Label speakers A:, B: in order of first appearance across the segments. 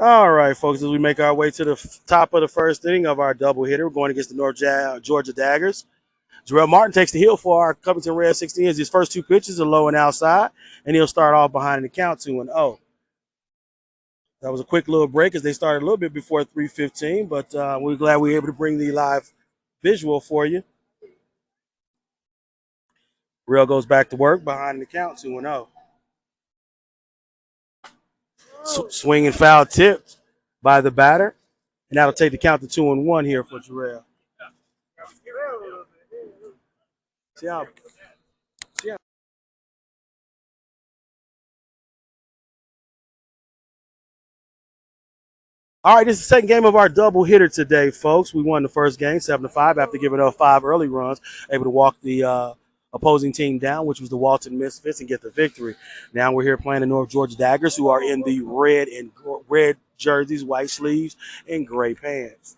A: All right, folks, as we make our way to the top of the first inning of our doubleheader, we're going against the Georgia Daggers. Jarrell Martin takes the hill for our Covington Reds 16. His first two pitches are low and outside, and he'll start off behind the count 2-0. That was a quick little break as they started a little bit before 3:15, but we're glad we were able to bring the live visual for you. Real goes back to work behind the count 2-0. Swinging foul tipped by the batter, and that'll take the count to 2-1 here for Jarrell. See how All right, this is the second game of our double hitter today, folks. We won the first game 7-5 after giving up 5 early runs, able to walk the opposing team down, which was the Walton Misfits, and get the victory. Now we're here playing the North Georgia Daggers, who are in the red jerseys, white sleeves, and gray pants.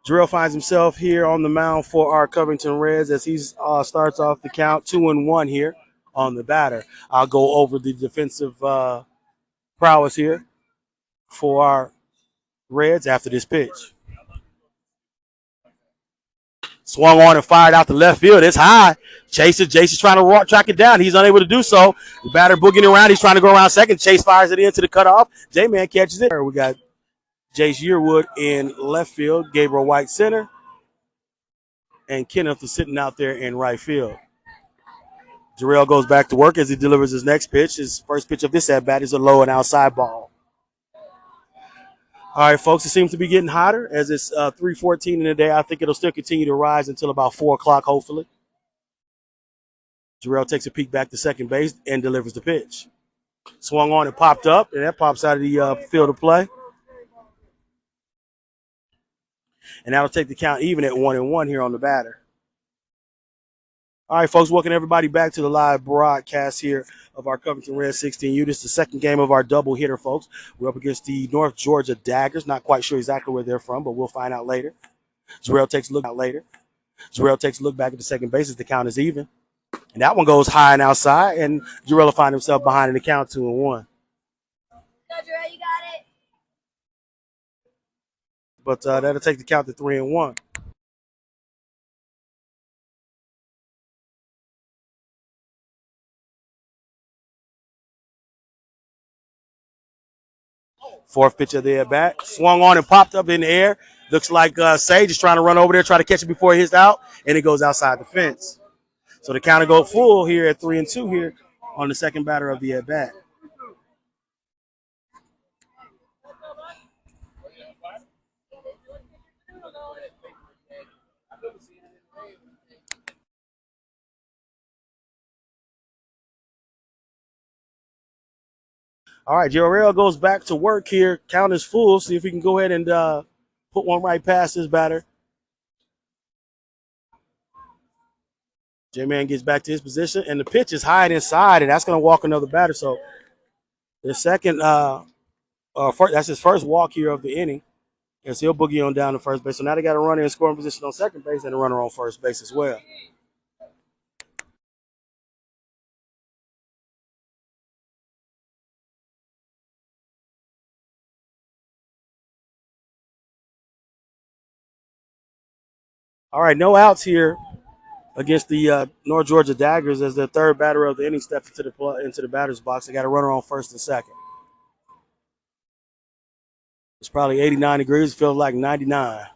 A: Jarrell finds himself here on the mound for our Covington Reds as he starts off the count 2-1 here on the batter. I'll go over the defensive prowess here for our Reds after this pitch. Swung on and fired out the left field. It's high. Chase is trying to track it down. He's unable to do so. The batter boogieing around. He's trying to go around second. Chase fires it into the cutoff. J-Man catches it. We got Jace Yearwood in left field. Gabriel White center. And Kenneth is sitting out there in right field. Jarrell goes back to work as he delivers his next pitch. His first pitch of this at-bat is a low and outside ball. All right, folks, it seems to be getting hotter as it's 3:14 in the day. I think it'll still continue to rise until about 4 o'clock, hopefully. Jarrell takes a peek back to second base and delivers the pitch. Swung on and popped up, and that pops out of the field of play. And that'll take the count even at 1-1 here on the batter. All right, folks, welcome everybody back to the live broadcast here of our Covington Reds 16U. This is the second game of our double hitter, folks. We're up against the North Georgia Daggers. Not quite sure exactly where they're from, but we'll find out later. Jarrell takes a look back at the second base as the count is even. And that one goes high and outside, and Jarrell will find himself behind in the count 2-1.
B: No, Jarrell, you got it.
A: But that'll take the count to 3-1. Fourth pitch of the at-bat. Swung on and popped up in the air. Looks like Sage is trying to run over there, try to catch it before he hits out, and it goes outside the fence. So the count will go full here at 3-2 here on the second batter of the at-bat. All right, Jarrell goes back to work here. Count is full. See if we can go ahead and put one right past this batter. J-Man gets back to his position, and the pitch is high and inside, and that's going to walk another batter. So the second, that's his first walk here of the inning. And so he'll boogie on down to first base. So now they got a runner in scoring position on second base and a runner on first base as well. All right, no outs here against the North Georgia Daggers as the third batter of the inning steps into the batter's box. They got a runner on first and second. It's probably 89 degrees. It feels like 99.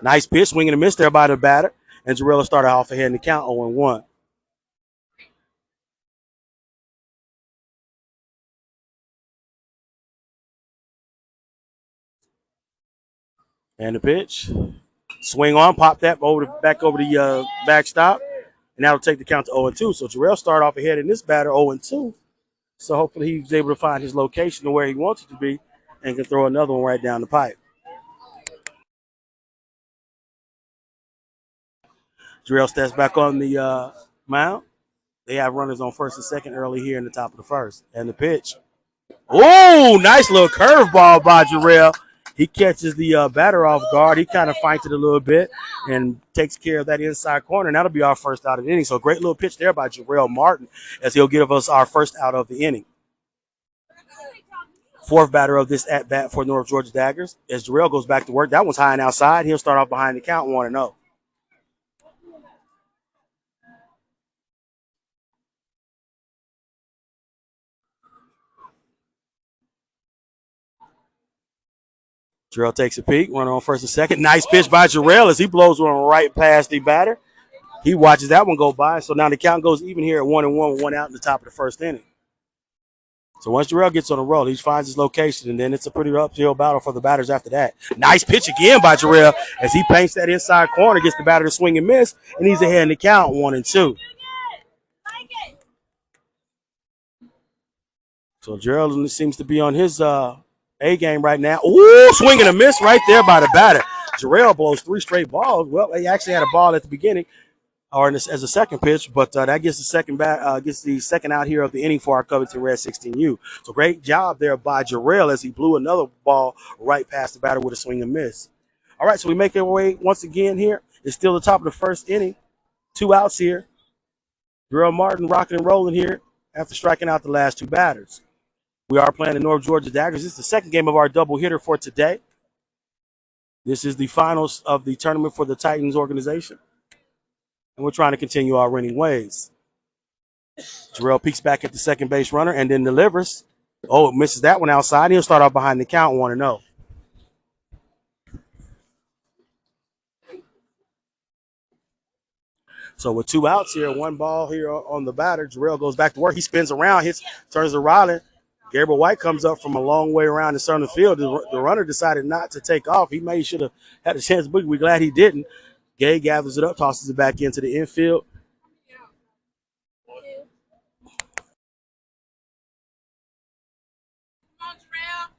A: Nice pitch, swing and a miss there by the batter. And Jarrell started off ahead in the count 0-1. And the pitch. Swing on, pop that back over the backstop. And that'll take the count to 0-2. So Jarrell started off ahead in this batter 0-2. So hopefully he's able to find his location to where he wants it to be and can throw another one right down the pipe. Jarrell steps back on the mound. They have runners on first and second early here in the top of the first. And the pitch. Oh, nice little curveball by Jarrell. He catches the batter off guard. He kind of fights it a little bit and takes care of that inside corner. And that'll be our first out of the inning. So great little pitch there by Jarrell Martin as he'll give us our first out of the inning. Fourth batter of this at bat for North Georgia Daggers. As Jarrell goes back to work, that one's high and outside. He'll start off behind the count 1-0. Jarrell takes a peek, runner on first and second. Nice pitch by Jarrell as he blows one right past the batter. He watches that one go by. So now the count goes even here at 1-1 with one out in the top of the first inning. So once Jarrell gets on the roll, he finds his location, and then it's a pretty uphill battle for the batters after that. Nice pitch again by Jarrell as he paints that inside corner, gets the batter to swing and miss, and he's ahead in the count 1-2. So Jarrell seems to be on his A game right now. Ooh, swing and a miss right there by the batter. Jarrell blows 3 straight balls. Well, he actually had a ball at the beginning, or as a second pitch, but that gets the second out here of the inning for our Covington Reds 16U. So great job there by Jarrell as he blew another ball right past the batter with a swing and miss. All right, so we make our way once again here. It's still the top of the first inning. 2 outs here. Jarrell Martin rocking and rolling here after striking out the last 2 batters. We are playing the North Georgia Daggers. This is the second game of our doubleheader for today. This is the finals of the tournament for the Titans organization. And we're trying to continue our winning ways. Jarrell peeks back at the second base runner and then delivers. Oh, it misses that one outside. He'll start off behind the count 1-0. So with 2 outs here, 1 ball here on the batter, Jarrell goes back to work. He spins around, turns to Ryland. Gabriel White comes up from a long way around the center field. The runner decided not to take off. He may should have had a chance, but we're glad he didn't. Gay gathers it up, tosses it back into the infield.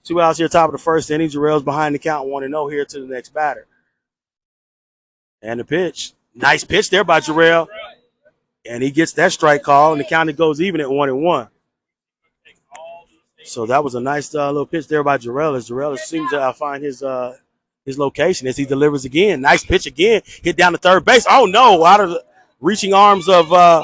A: Two outs here, top of the first inning. Jarrell's behind the count 1-0 here to the next batter. And the pitch. Nice pitch there by Jarrell. And he gets that strike call, and the count goes even at 1-1. So that was a nice little pitch there by Jarrell. As Jarrell seems to find his location as he delivers again. Nice pitch again. Hit down to third base. Oh, no. Out of the reaching arms of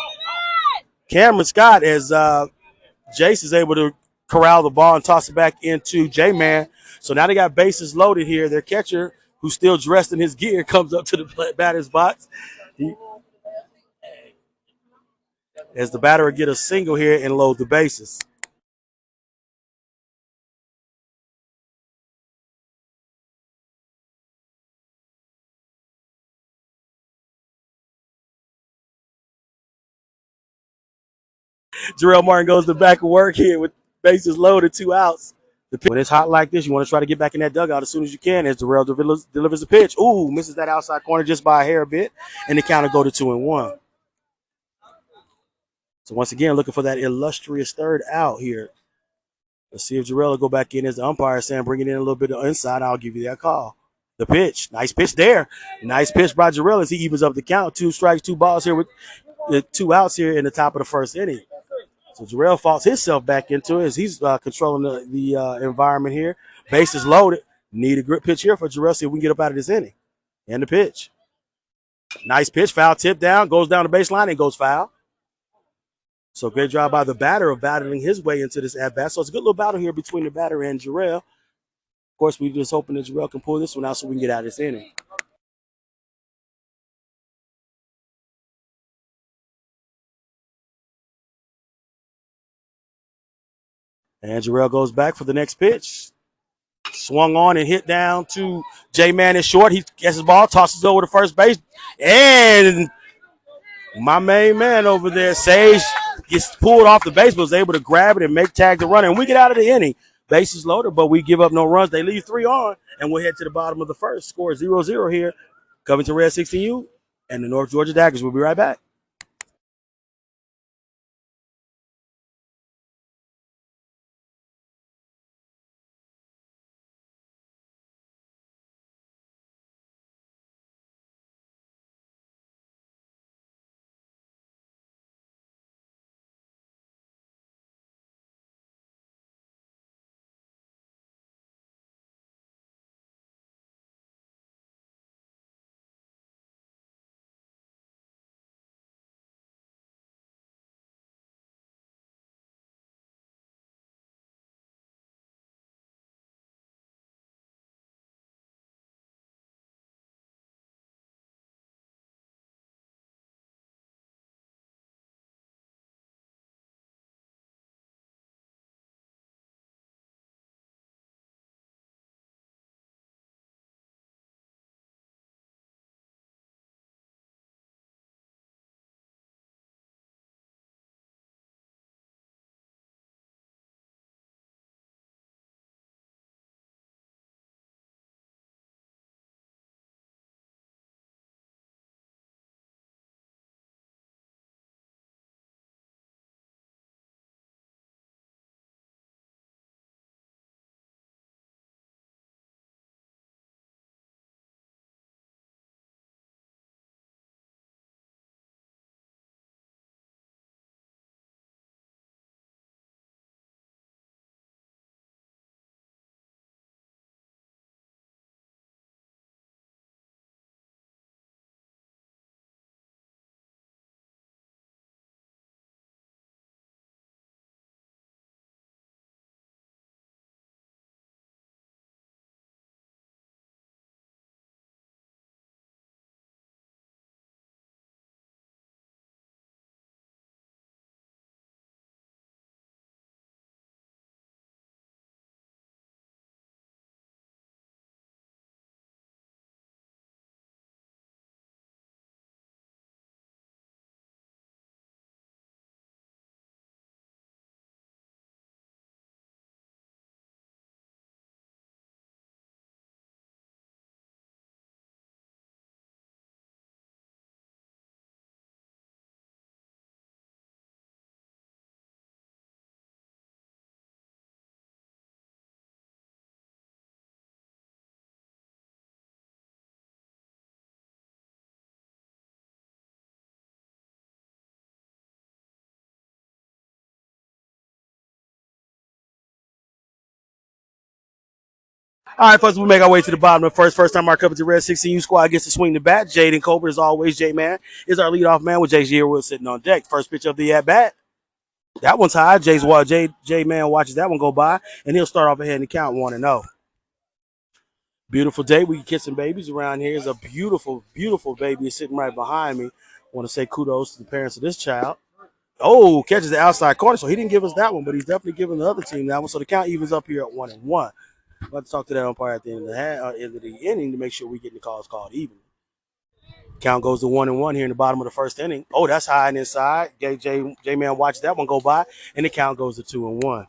A: Cameron Scott as Jace is able to corral the ball and toss it back into J-Man. So now they got bases loaded here. Their catcher, who's still dressed in his gear, comes up to the batter's box. As the batter will get a single here and load the bases. Jarrell Martin goes to back of work here with bases loaded, 2 outs. When it's hot like this, you want to try to get back in that dugout as soon as you can as Jarrell delivers a pitch. Ooh, misses that outside corner just by a hair a bit, and the count will go to 2-1. So once again, looking for that illustrious third out here. Let's see if Jarrell will go back in as the umpire saying, bring it in a little bit of inside. I'll give you that call. The pitch. Nice pitch there. Nice pitch by Jarrell as he evens up the count. 2 strikes, 2 balls here with the 2 outs here in the top of the first inning. So Jarrell falls himself back into it as he's controlling the environment here. Bases loaded. Need a grip pitch here for Jarrell. See if we can get up out of this inning. And the pitch. Nice pitch. Foul tip down. Goes down the baseline and goes foul. So great job by the batter of battling his way into this at-bat. So it's a good little battle here between the batter and Jarrell. Of course, we're just hoping that Jarrell can pull this one out so we can get out of this inning. And Jarrell goes back for the next pitch. Swung on and hit down to J-Man is short. He gets his ball, tosses over to first base. And my main man over there, Sage, gets pulled off the base, but was able to grab it and make tag the runner. And we get out of the inning. Bases loaded, but we give up no runs. They leave 3 on, and we'll head to the bottom of the first. Score 0-0 here. Covington Reds 16U and the North Georgia Daggers. We'll be right back. All right, folks, we make our way to the bottom of the first. First time our Covington Reds 16U squad gets to swing the bat. Jaden Colbert, as always, J-Man, is our leadoff man with Jay Yearwood sitting on deck. First pitch of the at-bat. That one's high. J-Man watches that one go by, and he'll start off ahead in the count 1-0. Beautiful day. We kissing babies around here. Is a beautiful, beautiful baby sitting right behind me. Want to say kudos to the parents of this child. Oh, catches the outside corner. So he didn't give us that one, but he's definitely giving the other team that one. So the count evens up here at 1-1. We'll have to talk to that umpire at the end of the inning to make sure we get the calls called even. Count goes to 1-1 here in the bottom of the first inning. Oh, that's high and inside. J-Man watched that one go by, and the count goes to 2-1.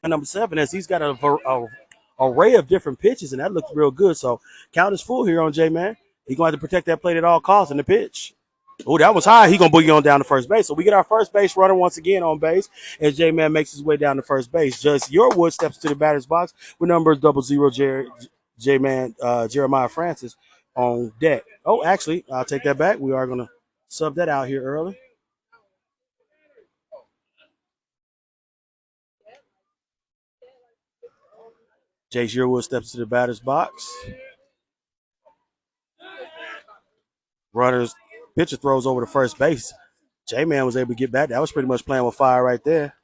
A: Number 7, as he's got a array of different pitches, and that looks real good. So count is full here on J-Man. He's going to have to protect that plate at all costs in the pitch. Oh, that was high. He's going to boogie on down to first base. So we get our first base runner once again on base as J-Man makes his way down to first base. Just Yearwood steps to the batter's box with numbers 00 J-Man Jeremiah Francis on deck. Oh, actually, I'll take that back. We are going to sub that out here early. Jace Yearwood steps to the batter's box. Runners, pitcher throws over to first base. J-Man was able to get back. That was pretty much playing with fire right there.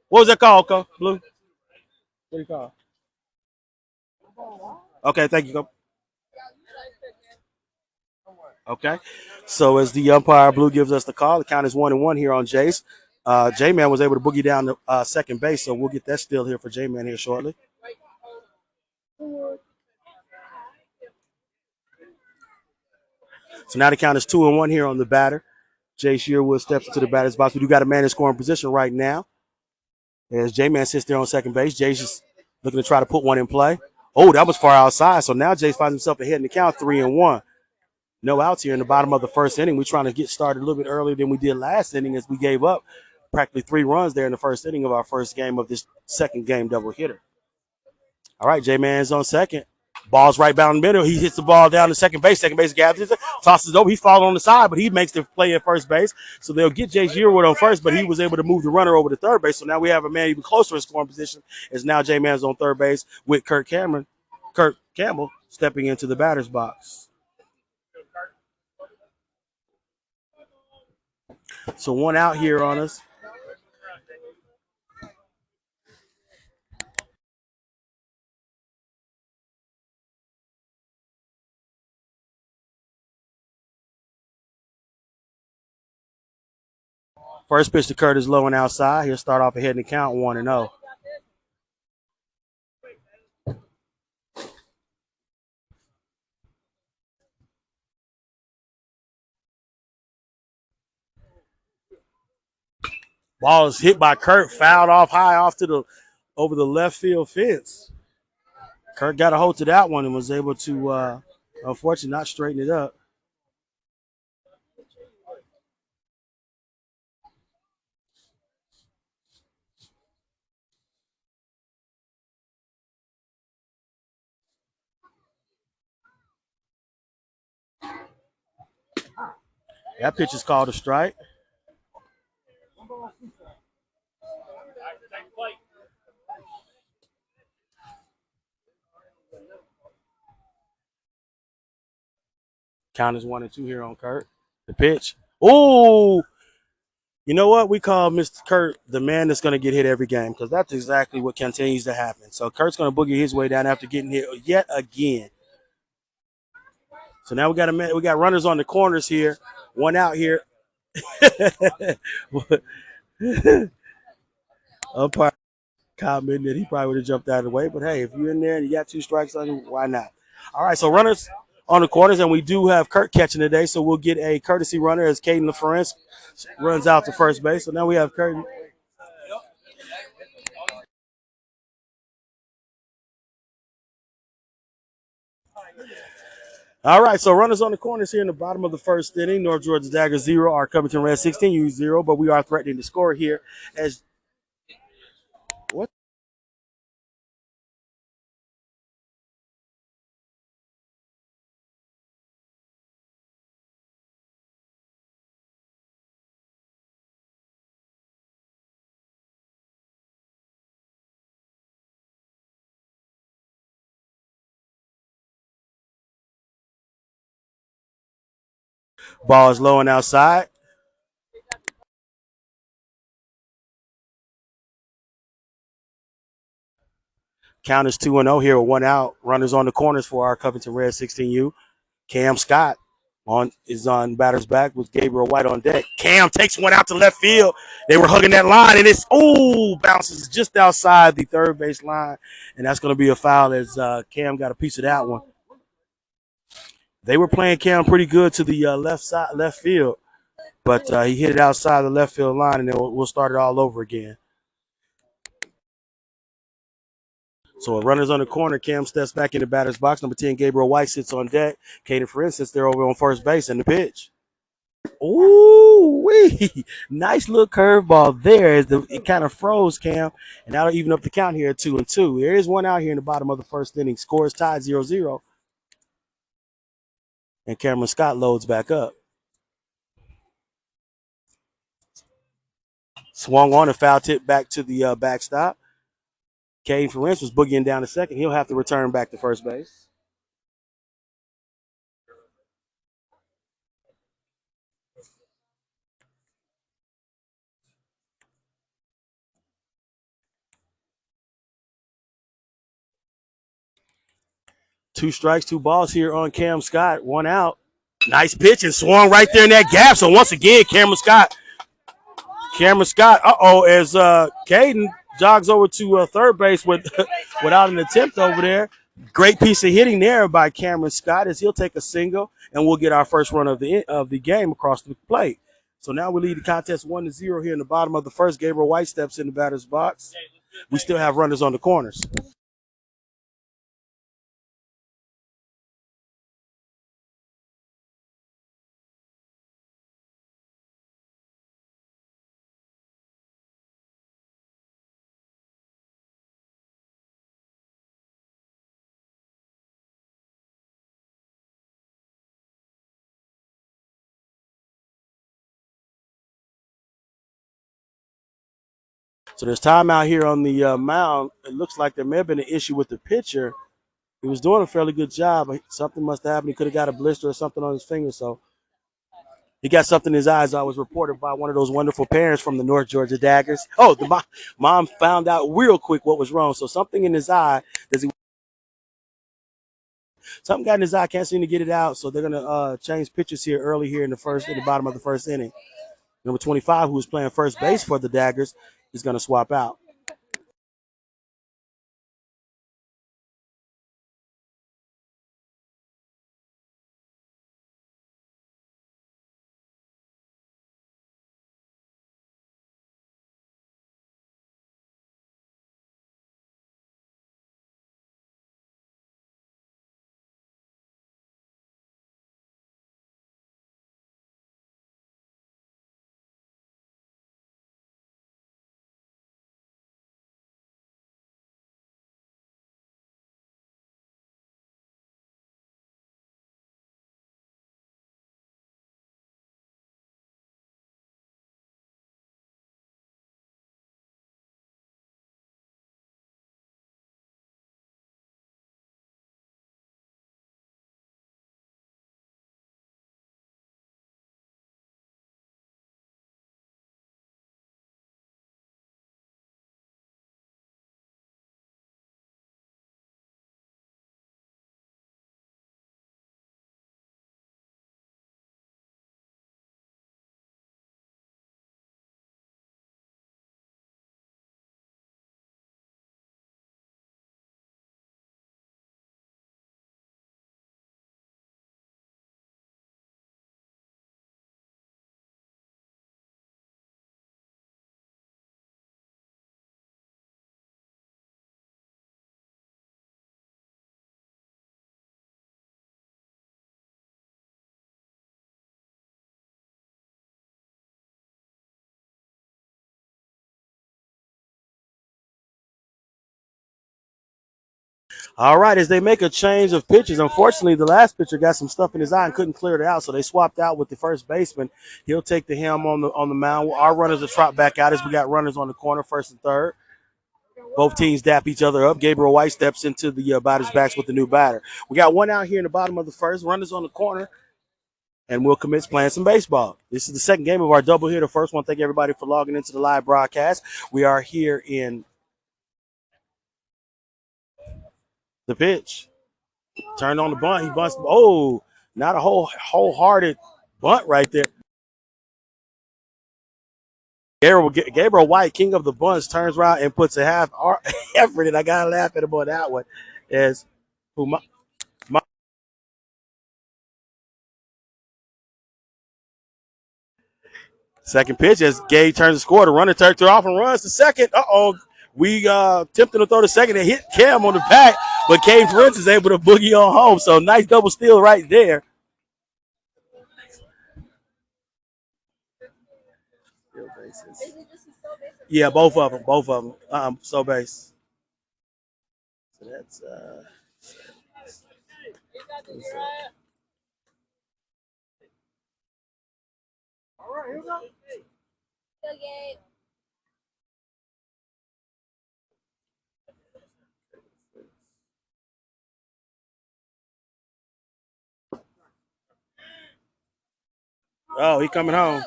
A: What was that call, Co? Blue? What do you call? Okay, thank you, Co. Okay. So as the umpire Blue gives us the call, the count is 1-1 here on Jace. J-Man was able to boogie down to second base, so we'll get that still here for J-Man here shortly. So now the count is 2-1 here on the batter. Jace Yearwood steps into the batter's box. We do got a man in scoring position right now. As J-Man sits there on second base, Jace is looking to try to put one in play. Oh, that was far outside. So now Jace finds himself ahead in the count, 3-1. No outs here in the bottom of the first inning. We're trying to get started a little bit earlier than we did last inning as we gave up practically 3 runs there in the first inning of our first game of this second game double hitter. All right, J-Man's on second. Ball's right down the middle. He hits the ball down to second base. Second base gathers it, tosses it over. He's falling on the side, but he makes the play at first base. So they'll get Jace Yearwood on first, but he was able to move the runner over to third base. So now we have a man even closer in scoring position as now J-Man's on third base with Kurt Campbell stepping into the batter's box. So one out here on us. First pitch to Kurt is low and outside. He'll start off ahead in the count 1-0. Ball is hit by Kurt, fouled off high off to the over the left field fence. Kurt got a hold to that one and was able to, unfortunately, not straighten it up. That pitch is called a strike. Count is 1-2 here on Kurt. The pitch. Oh, you know what? We call Mr. Kurt the man that's going to get hit every game because that's exactly what continues to happen. So Kurt's going to boogie his way down after getting hit yet again. So now we got runners on the corners here. One out here. Umpire commenting that he probably would have jumped out of the way, but hey, if you're in there and you got 2 strikes on you, why not? All right, so runners on the corners, and we do have Kurt catching today, so we'll get a courtesy runner as Caden LaFerence runs out to first base. So now we have Kurt. All right, so runners on the corners here in the bottom of the first inning. North Georgia Daggers 0, our Covington Reds 16, 0, but we are threatening to score here as what? Ball is low and outside. Count is 2-0 here with one out. Runners on the corners for our Covington Reds 16U. Cam Scott is on batter's back with Gabriel White on deck. Cam takes one out to left field. They were hugging that line, and it's bounces just outside the third base line, and that's going to be a foul as Cam got a piece of that one. They were playing Cam pretty good to the left field, but he hit it outside the left field line, and then we'll start it all over again. So a runner's on the corner. Cam steps back in the batter's box. Number 10, Gabriel White sits on deck. Caden, for instance, they're over on first base in the pitch. Ooh, wee. Nice little curveball there as it kind of froze Cam, and that'll even up the count here at 2-2. There is one out here in the bottom of the first inning. Score is tied 0-0. And Cameron Scott loads back up. Swung on a foul tip back to the backstop. Caden, for instance, was boogieing down the second. He'll have to return back to first base. Two strikes, two balls here on Cam Scott. One out. Nice pitch and swung right there in that gap. So once again, Cameron Scott, as Caden jogs over to third base without an attempt over there. Great piece of hitting there by Cameron Scott as he'll take a single, and we'll get our first run of the game across the plate. So now we lead the contest 1-0 here in the bottom of the first. Gabriel White steps in the batter's box. We still have runners on the corners. So there's time out here on the mound. It looks like there may have been an issue with the pitcher. He was doing a fairly good job. Something must have happened. He could have got a blister or something on his finger. So he got something in his eyes. I was reported by one of those wonderful parents from the North Georgia Daggers. Oh, the mom found out real quick what was wrong. So something in his eye. Something got in his eye. Can't seem to get it out. So they're gonna change pitchers here early here in the bottom of the first inning. Number 25, who was playing first base for the Daggers, is gonna swap out. All right, as they make a change of pitches, unfortunately, the last pitcher got some stuff in his eye and couldn't clear it out, so they swapped out with the first baseman. He'll take the helm on the mound. Our runners will trot back out as we got runners on the corner, first and third. Both teams dap each other up. Gabriel White steps into the batter's backs with the new batter. We got one out here in the bottom of the first. Runners on the corner, and we'll commence playing some baseball. This is the second game of our doubleheader. The first one, thank everybody for logging into the live broadcast. We are here in the pitch. Turned on the bunt. He bunts. Oh, not a wholehearted bunt right there. Gabriel White, king of the bunts, turns around and puts a half effort in. I gotta laugh at him on that one. As who my second pitch as Gay turns to score. The runner turns off and runs to second. We tempted to throw the second and hit Cam on the back, but Cade Prince is able to boogie on home. So nice double steal right there. Yeah, both of them. Both of them. So base. So that's
B: Okay.
A: oh, he coming home.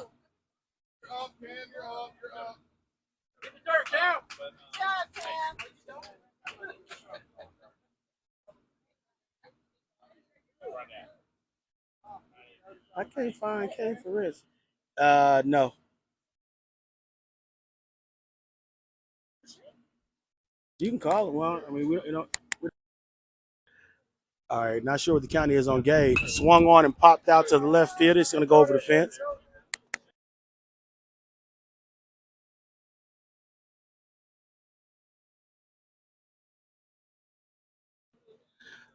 A: I can't find Cade for this. No. You can call it. Well, I mean, all right, not sure what the county is on Gay. Swung on and popped out to the left field. It's going to go over the fence.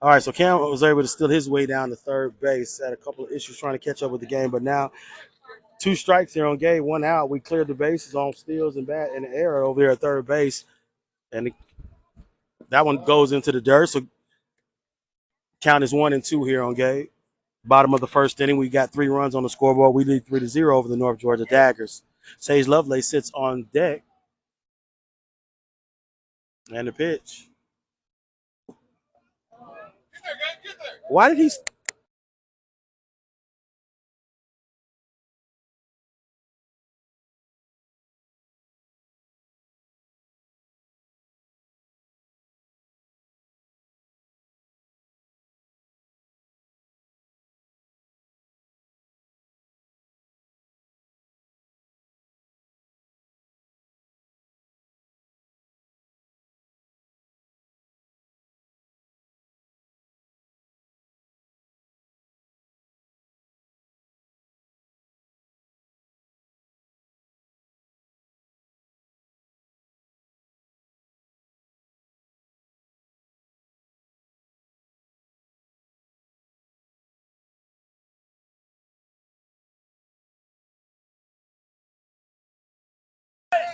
A: All right, so Cam was able to steal his way down to third base. Had a couple of issues trying to catch up with the game, but now two strikes here on Gay, one out. We cleared the bases on steals and bat and the error over here at third base, and that one goes into the dirt. So count is 1-2 here on Gay. Bottom of the first inning, we got 3 runs on the scoreboard. We lead 3-0 over the North Georgia Daggers. Sage Lovelace sits on deck, and the pitch. Why did he?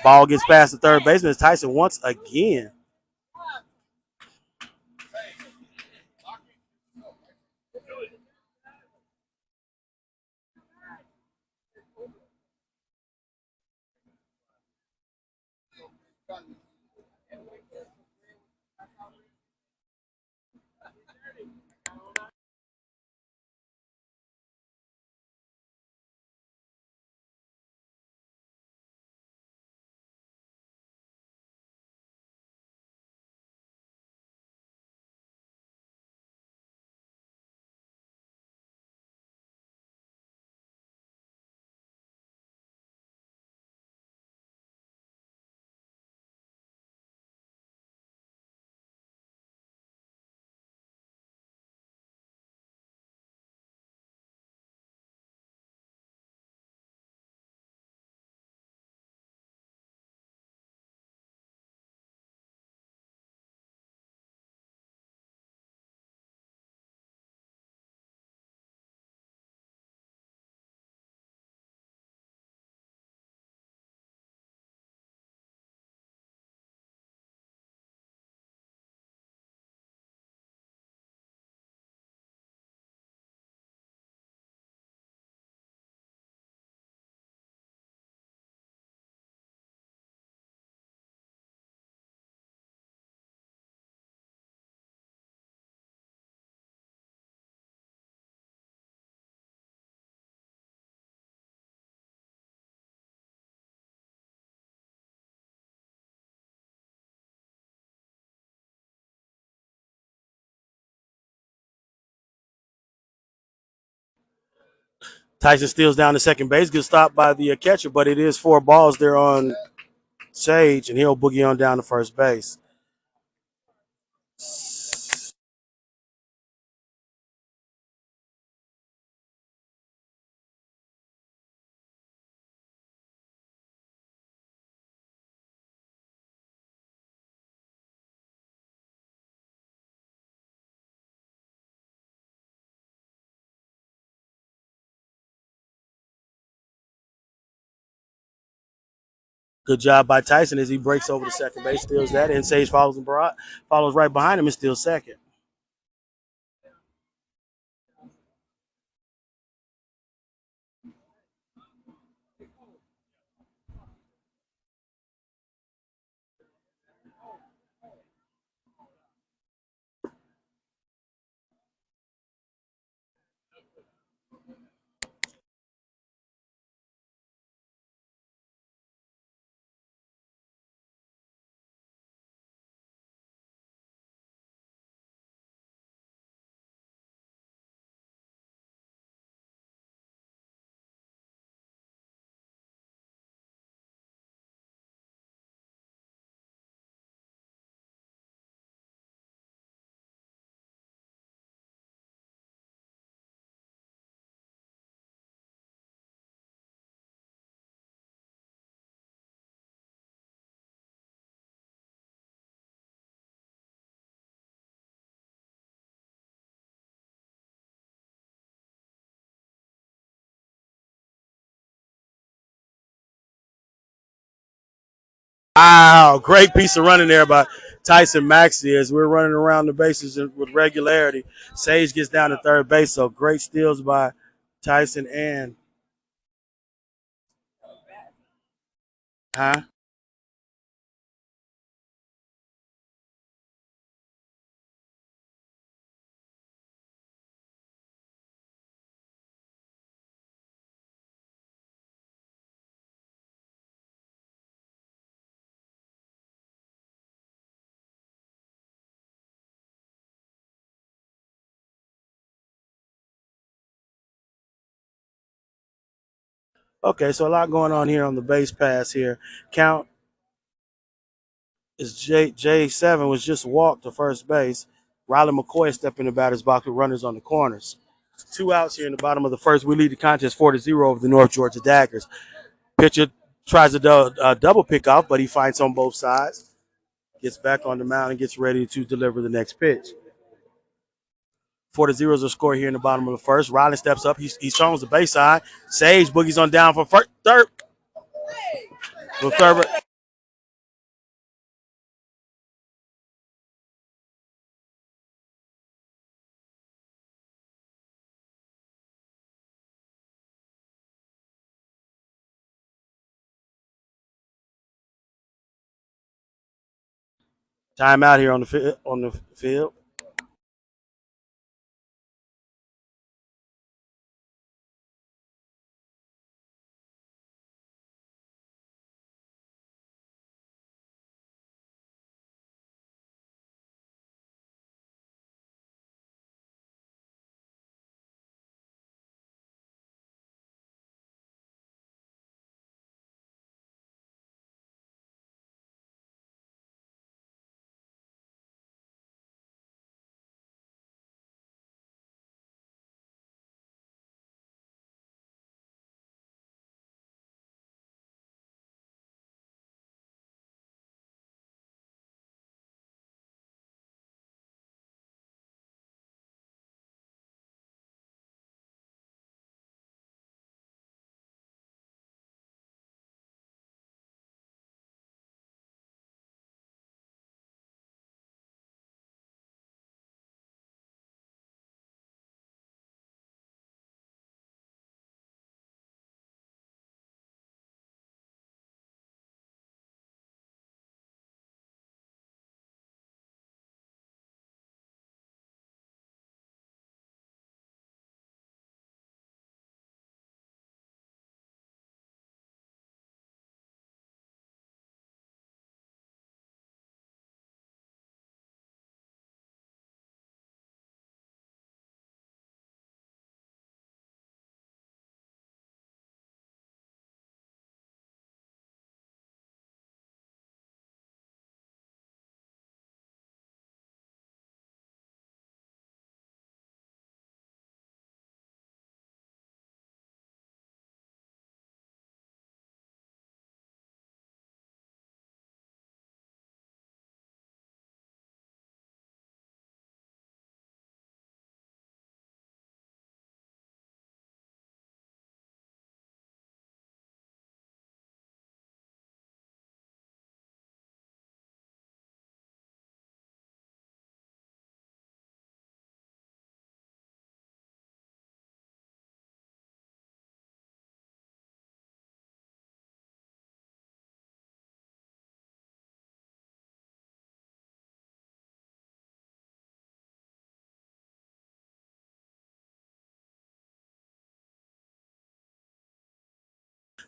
A: Ball gets past the third baseman. It's Tyson once again. Tyson steals down to second base. Good stop by the catcher, but it is 4 balls there on Sage, and he'll boogie on down to first base. Good job by Tyson as he breaks over to second base, steals that, and Sage follows right behind him and steals second. Wow, great piece of running there by Tyson Maxey as we're running around the bases with regularity. Sage gets down to third base, so great steals by Tyson and huh? Okay, so a lot going on here on the base pass here. Count is J7 was just walked to first base. Riley McCoy stepping in the batter's box with runners on the corners. 2 outs here in the bottom of the first. We lead the contest 4-0 over the North Georgia Daggers. Pitcher tries a double pick off, but he fights on both sides. Gets back on the mound and gets ready to deliver the next pitch. 4-0 is a score here in the bottom of the first. Riley steps up. He songs the base side. Sage boogies on down for third. For third. Timeout here on the field.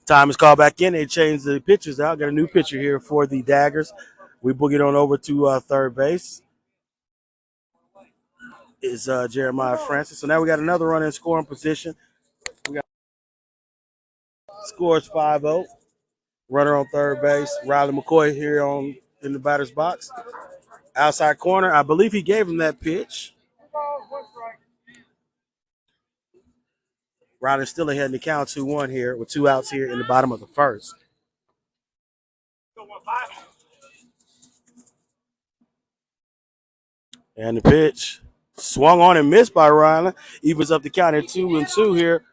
A: Time is called back in. They changed the pitchers out. Got a new pitcher here for the Daggers. We boogied on over to third base. Is Jeremiah Francis. So now we got another runner in scoring position. We got scores 5-0. Runner on third base. Riley McCoy here on in the batter's box. Outside corner. I believe he gave him that pitch. Riley still ahead in the count 2-1 here with 2 outs here in the bottom of the first. And the pitch swung on and missed by Riley. Evens up the count at 2-2 here.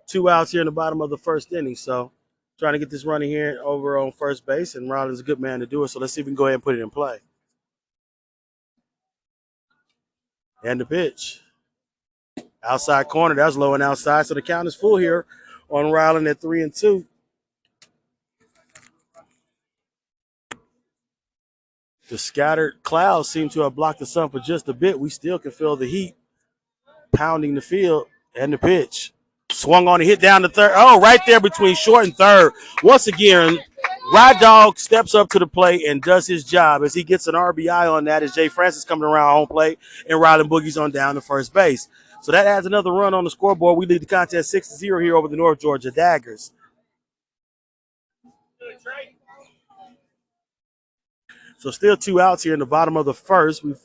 A: 2 outs here in the bottom of the first inning. So trying to get this running here over on first base, and Riley's a good man to do it. So let's see if we can go ahead and put it in play. And the pitch. Outside corner. That's low and outside. So the count is full here on Riley at 3-2. The scattered clouds seem to have blocked the sun for just a bit. We still can feel the heat pounding the field. And the pitch. Swung on and hit down the third. Oh, right there between short and third. Once again, Rod Dog steps up to the plate and does his job as he gets an RBI on that as Jay Francis coming around home plate and Riley Boogie's on down to first base. So that adds another run on the scoreboard. We lead the contest 6-0 here over the North Georgia Daggers. So still 2 outs here in the bottom of the first. We've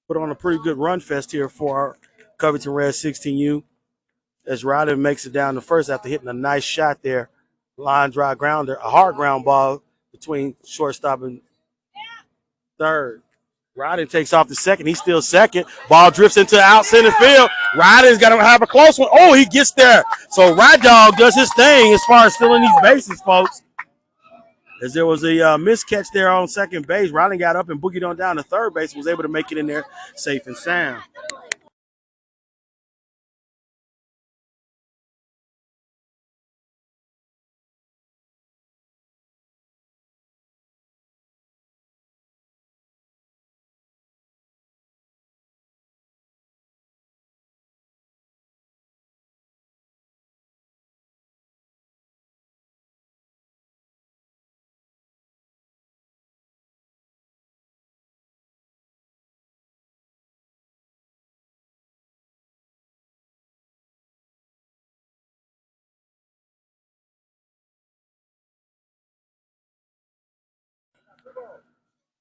A: put on a pretty good run fest here for our Covington Reds 16U as Riley makes it down the first after hitting a nice shot there. Line drive grounder, a hard ground ball between shortstop and third. Ryden takes off the second. He's still second. Ball drifts into out center field. Ryden's got to have a close one. Oh, he gets there. So Rod Dog does his thing as far as filling these bases, folks. As there was a miscatch there on second base. Ryden got up and boogied on down to third base. Was able to make it in there safe and sound.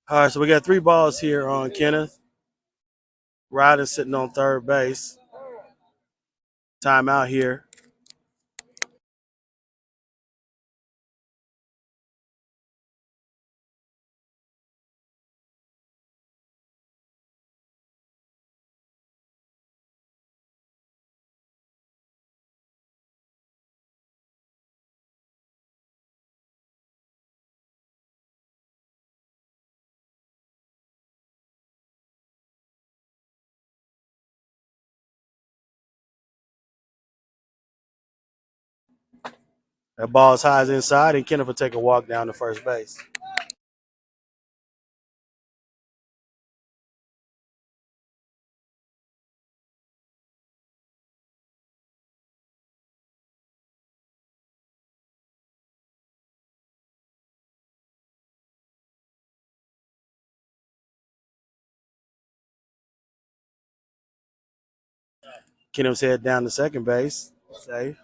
A: All right, so we got 3 balls here on Kenneth. Ryden sitting on third base. Timeout here. That ball is high as inside, and Kenneth will take a walk down to first base. Kenneth's head down to second base. Safe.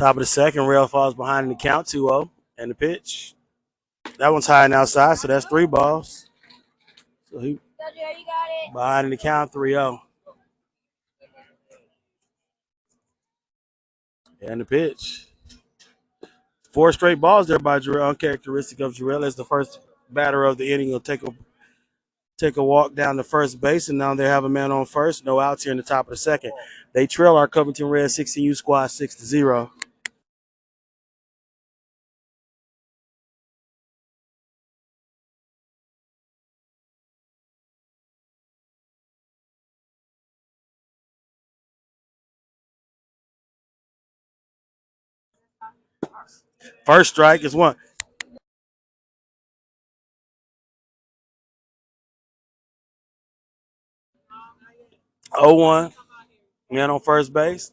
A: Top of the second, Rail falls behind in the count 2-0. And the pitch. That one's high and outside, so that's 3 balls. So he
B: You got it.
A: behind in the count 3-0. And the pitch. 4 straight balls there by Jarrell, uncharacteristic of Jarrell as the first batter of the inning will take a walk down to first base, and now they have a man on first. No outs here in the top of the second. They trail our Covington Reds 16U squad 6-0. First strike is one. 0-1. Man on first base.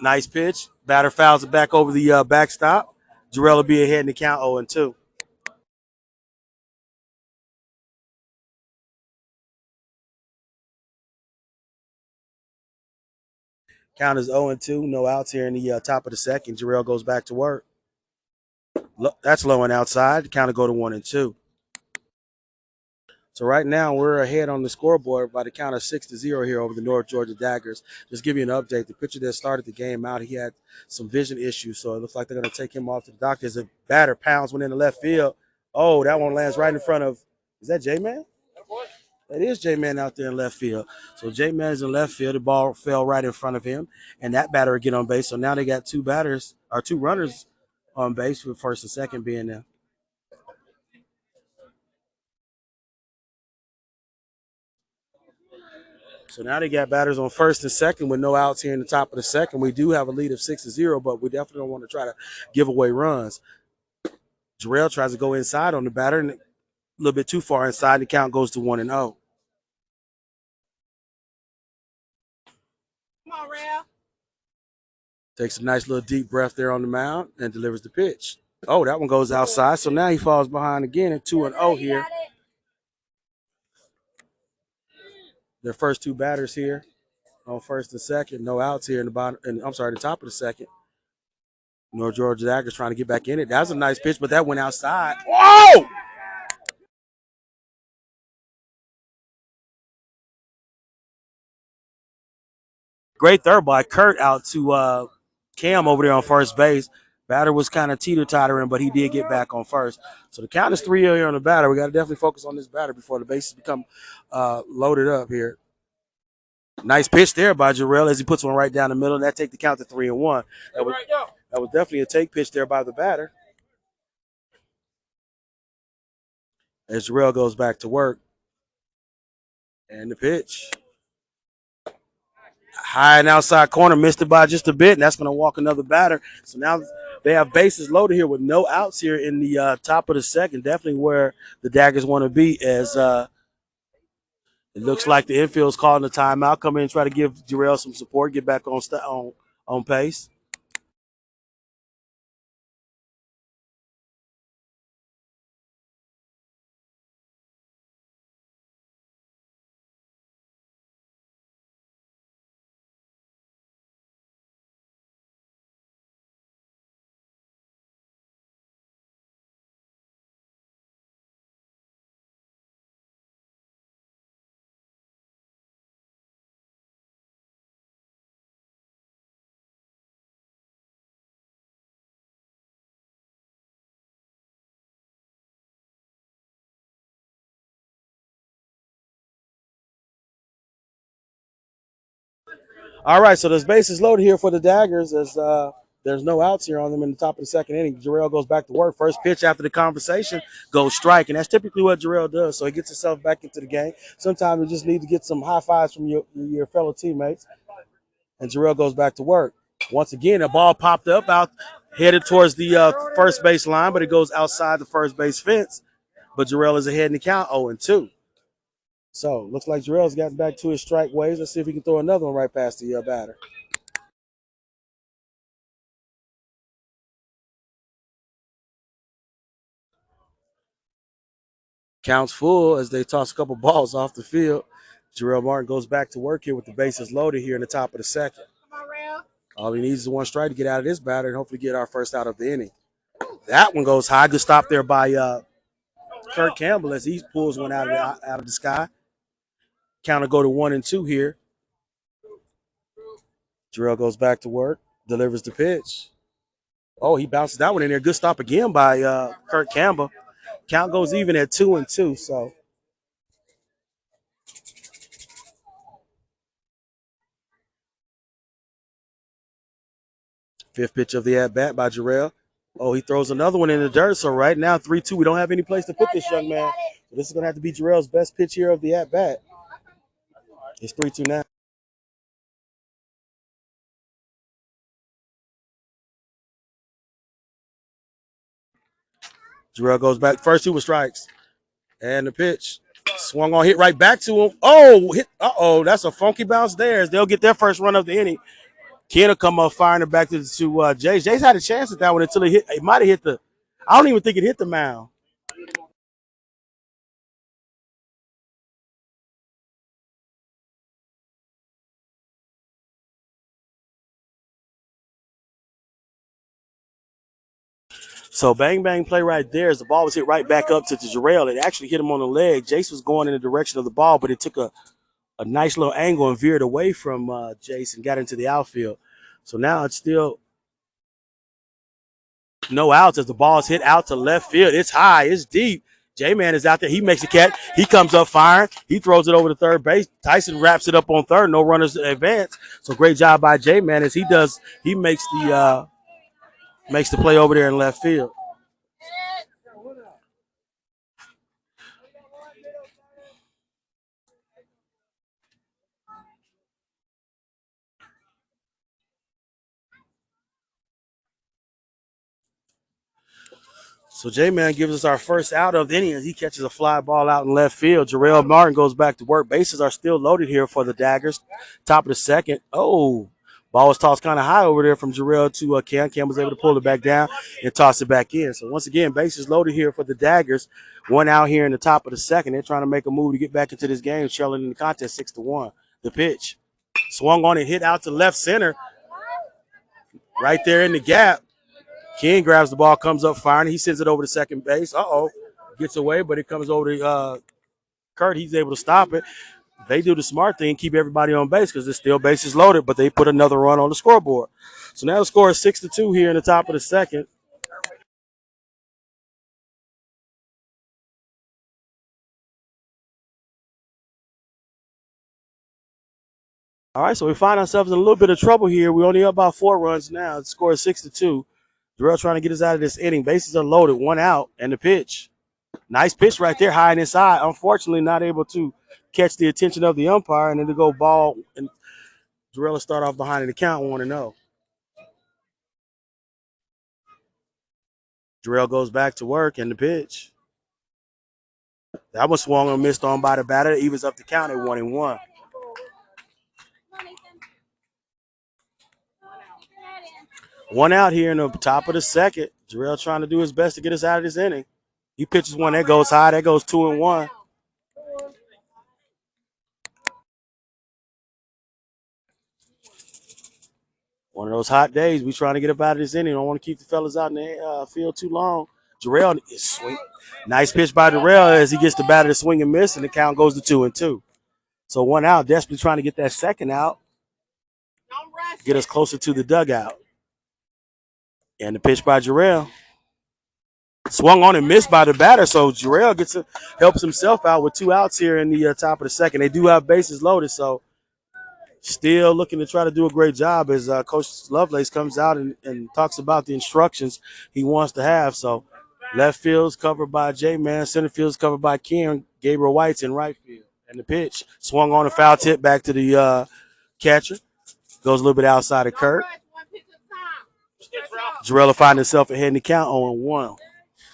A: Nice pitch. Batter fouls it back over the backstop. Jarrell will be ahead in the count 0-2. Count is 0-2. No outs here in the top of the second. Jarrell goes back to work. That's low and outside. The count will go to 1-2. So right now we're ahead on the scoreboard by the count of 6-0 here over the North Georgia Daggers. Just give you an update. The pitcher that started the game out, he had some vision issues, so it looks like they're going to take him off to the doctors. The batter pounds one in the left field. Oh, that one lands right in front of. Is that J-Man? That is J-Man out there in left field. So J-Man is in left field. The ball fell right in front of him, and that batter will get on base. So now they got two runners on base with first and second being there. So now they got batters on first and second with no outs here in the top of the second. We do have a lead of 6-0, but we definitely don't want to try to give away runs. Jarrell tries to go inside on the batter and a little bit too far inside. The count goes to 1-0. Come on, Rail. Takes a nice little deep breath there on the mound and delivers the pitch. Oh, that one goes outside. So now he falls behind again at 2-0 here. Their first two batters here on first and second. No outs here in the bottom. And I'm sorry, the top of the second. North Georgia Daggers trying to get back in it. That was a nice pitch, but that went outside. Whoa! Great third by Kurt out to Cam over there on first base. Batter was kind of teeter-tottering, but he did get back on first. So the count is 3-0 here on the batter. We got to definitely focus on this batter before the bases become loaded up here. Nice pitch there by Jarrell as he puts one right down the middle, and that take the count to 3-1. That was definitely a take pitch there by the batter. As Jarrell goes back to work. And the pitch. High and outside corner, missed it by just a bit, and that's going to walk another batter. So now they have bases loaded here with no outs here in the top of the second. Definitely where the Daggers want to be as it looks like the infield's calling the timeout. Come in and try to give Jarrell some support, get back on pace. All right, so there's bases loaded here for the Daggers as there's no outs here on them in the top of the second inning. Jarrell goes back to work. First pitch after the conversation goes strike, and that's typically what Jarrell does. So he gets himself back into the game. Sometimes you just need to get some high fives from your fellow teammates, and Jarrell goes back to work. Once again, a ball popped up out, headed towards the first base line, but it goes outside the first base fence. But Jarrell is ahead in the count 0-2. So looks like Jarrell's gotten back to his strike ways. Let's see if he can throw another one right past the batter. Counts full as they toss a couple balls off the field. Jarrell Martin goes back to work here with the bases loaded here in the top of the second. All he needs is one strike to get out of this batter and hopefully get our first out of the inning. That one goes high. Good stop there by Kurt Campbell as he pulls one out of the sky. Counter go to 1-2 here. Jarrell goes back to work, delivers the pitch. Oh, he bounces that one in there. Good stop again by Kurt Campbell. Count goes even at 2-2. So fifth pitch of the at bat by Jarrell. Oh, he throws another one in the dirt. So right now, 3-2. We don't have any place to put this young man. So this is going to have to be Jarrell's best pitch here of the at bat. It's 3-2 now. Jarrell goes back. First two were strikes. And the pitch. Swung on, hit right back to him. Oh, hit. That's a funky bounce there. They'll get their first run of the inning. Ken will come up firing it back to Jace. Jace had a chance at that one until it might have hit the. I don't even think it hit the mound. So bang bang play right there as the ball was hit right back up to Jarrell. It actually hit him on the leg. Jace was going in the direction of the ball, but it took a nice little angle and veered away from Jace and got into the outfield. So now it's still no outs as the ball is hit out to left field. It's high, it's deep. J-Man is out there. He makes a catch. He comes up firing. He throws it over to third base. Tyson wraps it up on third. No runners advance. So great job by J-Man as he makes the play over there in left field. So J-Man gives us our first out of the inning as he catches a fly ball out in left field. Jarrell Martin goes back to work. Bases are still loaded here for the Daggers. Top of the second. Oh, ball was tossed kind of high over there from Jarrell to Cam. Cam was able to pull it back down and toss it back in. So once again, bases loaded here for the Daggers. One out here in the top of the second. They're trying to make a move to get back into this game, trailing in the contest 6-1. The pitch. Swung on and hit out to left center. Right there in the gap. King grabs the ball, comes up firing. He sends it over to second base. Gets away, but it comes over to Kurt. He's able to stop it. They do the smart thing, keep everybody on base because it's still bases loaded, but they put another run on the scoreboard. So now the score is 6-2 here in the top of the second. All right, so we find ourselves in a little bit of trouble here. We're only up about 4 runs now. The score is 6-2. Jarrell trying to get us out of this inning. Bases are loaded, 1 out, and the pitch. Nice pitch right there, high and inside. Unfortunately, not able to catch the attention of the umpire, and then to go ball. And Jarrell will start off behind in the count 1-0. Jarrell goes back to work, and the pitch. That was swung and missed on by the batter. Evens up the count at 1-1. One out here in the top of the second. Jarrell trying to do his best to get us out of this inning. He pitches one that goes high. That goes 2-1. One of those hot days. We trying to get up out of this inning. Don't want to keep the fellas out in the field too long. Jarrell is swing. Nice pitch by Jarrell as he gets the batter to swing and miss, and the count goes to 2-2. So 1 out, desperately trying to get that second out. Get us closer to the dugout. And the pitch by Jarrell. Swung on and missed by the batter, so Jarrell helps himself out with 2 outs here in the top of the second. They do have bases loaded, so still looking to try to do a great job as Coach Lovelace comes out and talks about the instructions he wants to have. So left field's covered by J-Man, center field's covered by Ken, Gabriel White's in right field. And the pitch swung on a foul tip back to the catcher. Goes a little bit outside of Kurt. Jarrell will find himself ahead in the count 0-1.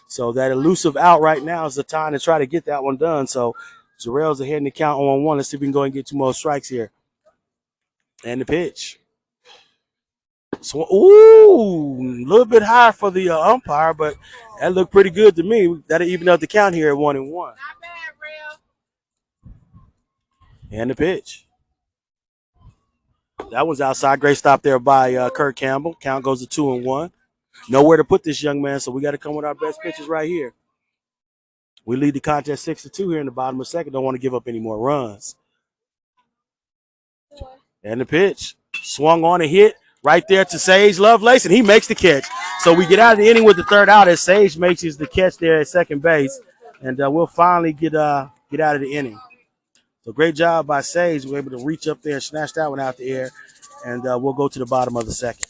A: So that elusive out right now is the time to try to get that one done. So Jarrell's ahead in the count 0-1. Let's see if we can go and get 2 more strikes here. And the pitch. So, a little bit high for the umpire, but that looked pretty good to me. That'll even up the count here at 1-1. Not bad, Real. And the pitch. That was outside. Great stop there by Kurt Campbell. Count goes to 2-1. Nowhere to put this young man, so we got to come with our best pitches right here. We lead the contest 6-2 here in the bottom of the second. Don't want to give up any more runs. And the pitch swung on a hit right there to Sage Lovelace, and he makes the catch. So we get out of the inning with the third out as Sage makes the catch there at second base, and we'll finally get out of the inning. So great job by Sage. We're able to reach up there and snatch that one out the air, and we'll go to the bottom of the second.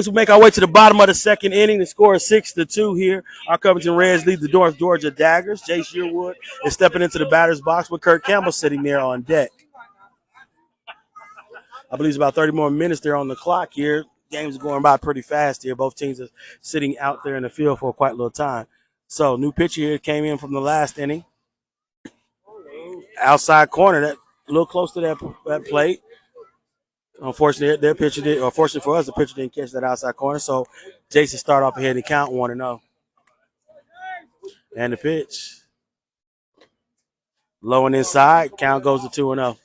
A: We make our way to the bottom of the second inning. The score is 6-2 here. Our Covington Reds lead the North Georgia Daggers. Jay Shearwood is stepping into the batter's box with Kurt Campbell sitting there on deck. I believe it's about 30 more minutes there on the clock here. Games are going by pretty fast here. Both teams are sitting out there in the field for quite a little time. So, new pitcher here came in from the last inning. Outside corner, that a little close to that plate. Unfortunately, their pitcher did. Or fortunately for us, the pitcher didn't catch that outside corner. So, Jason start off ahead and count 1-0. And the pitch. Low and inside. Count goes to 2-0.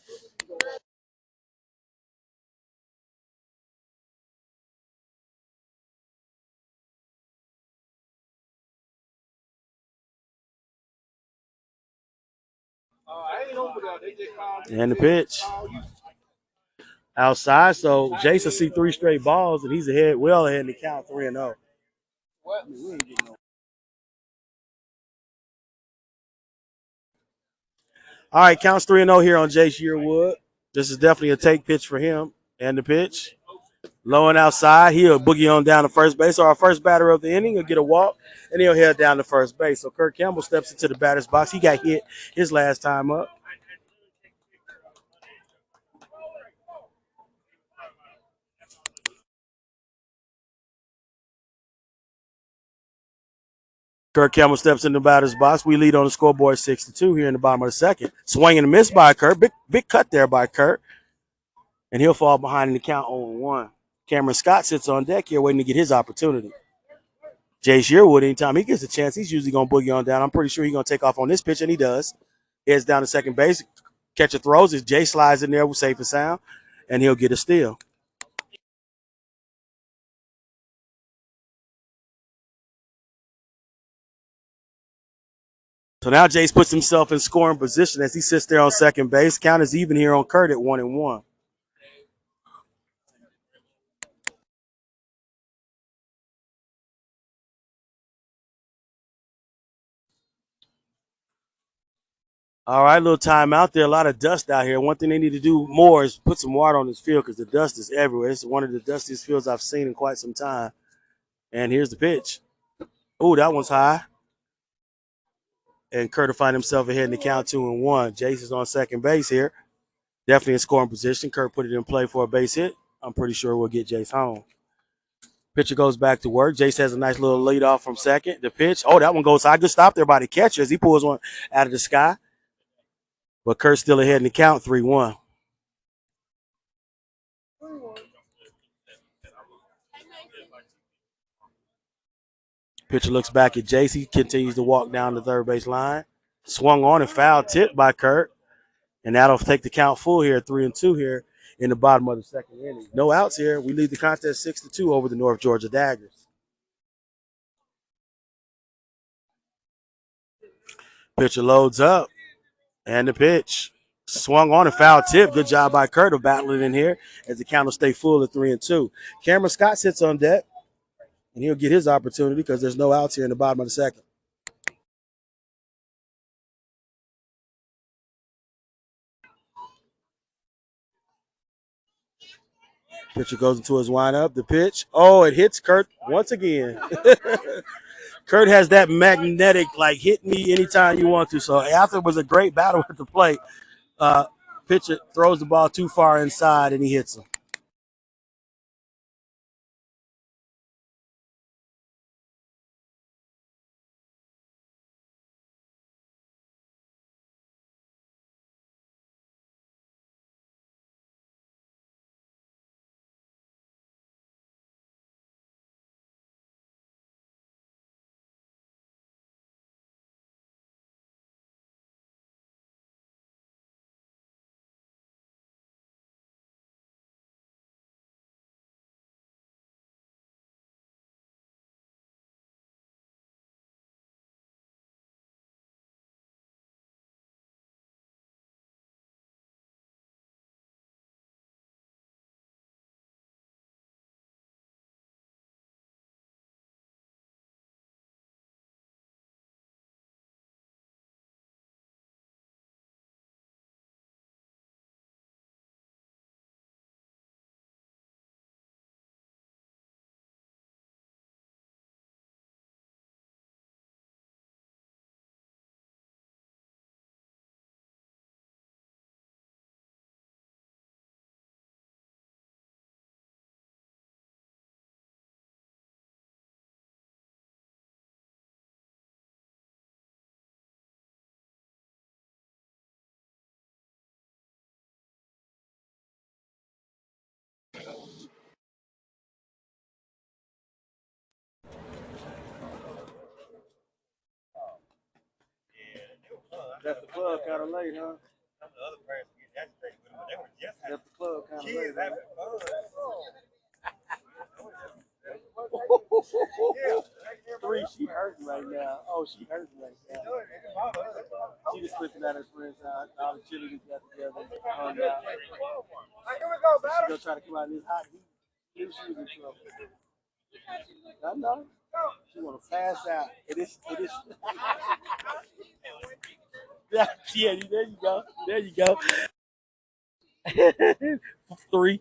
A: And the pitch. Outside. So Jason see 3 straight balls, and he's well ahead in the count 3-0. All right, counts 3-0 here on Jay Shearwood. This is definitely a take pitch for him. And the pitch. Low and outside. He'll boogie on down to first base. So our first batter of the inning will get a walk, and he'll head down to first base. So Kurt Campbell steps into the batter's box. He got hit his last time up. Kurt Campbell steps in the batter's box. We lead on the scoreboard 6-2 here in the bottom of the second. Swing and a miss by Kurt. Big cut there by Kurt. And he'll fall behind in the count 0-1. Cameron Scott sits on deck here waiting to get his opportunity. Jay Shearwood, anytime he gets a chance, he's usually going to boogie on down. I'm pretty sure he's going to take off on this pitch, and he does. Heads down to second base. Catcher throws as Jay slides in there with safe and sound, and he'll get a steal. So now Jace puts himself in scoring position as he sits there on second base. Count is even here on Kurt at 1-1. All right, little time out there. A lot of dust out here. One thing they need to do more is put some water on this field because the dust is everywhere. It's one of the dustiest fields I've seen in quite some time. And here's the pitch. Oh, that one's high. And Kurt will find himself ahead in the count 2-1. Jace is on second base here. Definitely in scoring position. Kurt put it in play for a base hit. I'm pretty sure we'll get Jace home. Pitcher goes back to work. Jace has a nice little lead off from second. The pitch. Oh, that one goes high. Good stop there by the catcher as he pulls one out of the sky. But Kurt's still ahead in the count 3-1. Pitcher looks back at Jace. He continues to walk down the third base line. Swung on and foul tipped by Kurt. And that'll take the count full here, 3-2 here in the bottom of the second inning. No outs here. We lead the contest 6-2 over the North Georgia Daggers. Pitcher loads up. And the pitch. Swung on and foul tip. Good job by Kurt of battling in here as the count will stay full at 3-2. Cameron Scott sits on deck, and he'll get his opportunity because there's no outs here in the bottom of the second. Pitcher goes into his windup. The pitch. Oh, it hits Kurt once again. Kurt has that magnetic, like, hit me anytime you want to. So after it was a great battle at the plate, uh, pitcher throws the ball too far inside and he hits him. Left the club kind of late, huh? Left the club kind of late. Three, she hurting right now. Oh, she hurting right now. She just flipping at her friend's house. All the children got together. Hung out. She's gonna try to come out in this hot heat. She was in trouble. I know. She wanna pass out. It is. Yeah, there you go. There you go. Three.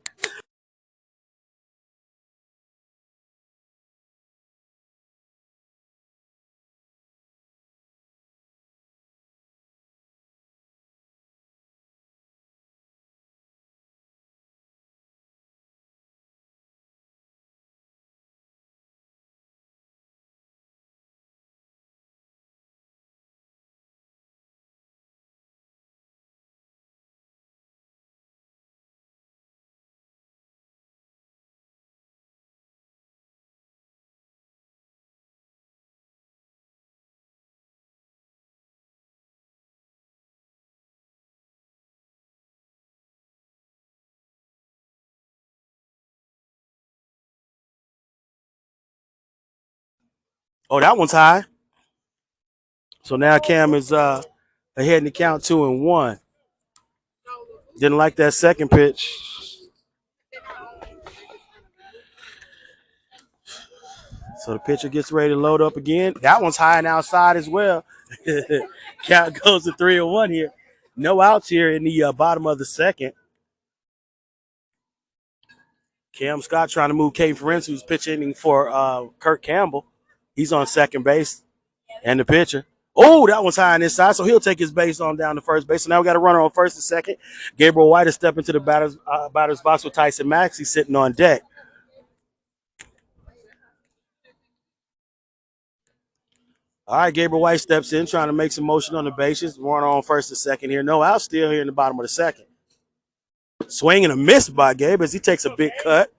A: Oh, that one's high. So now Cam is ahead in the count 2-1. Didn't like that second pitch. So the pitcher gets ready to load up again. That one's high and outside as well. Count goes to 3-1 here. No outs here in the bottom of the second. Cam Scott trying to move Kate Ferenc, who's pitching for Kirk Campbell. He's on second base. And the pitcher. Oh, that one's high on this side, so he'll take his base on down to first base. So now we got a runner on first and second. Gabriel White is stepping to the batter's box with Tyson Maxey sitting on deck. All right, Gabriel White steps in, trying to make some motion on the bases. Runner on first and second here. No out, still here in the bottom of the second. Swing and a miss by Gabe as he takes a big cut.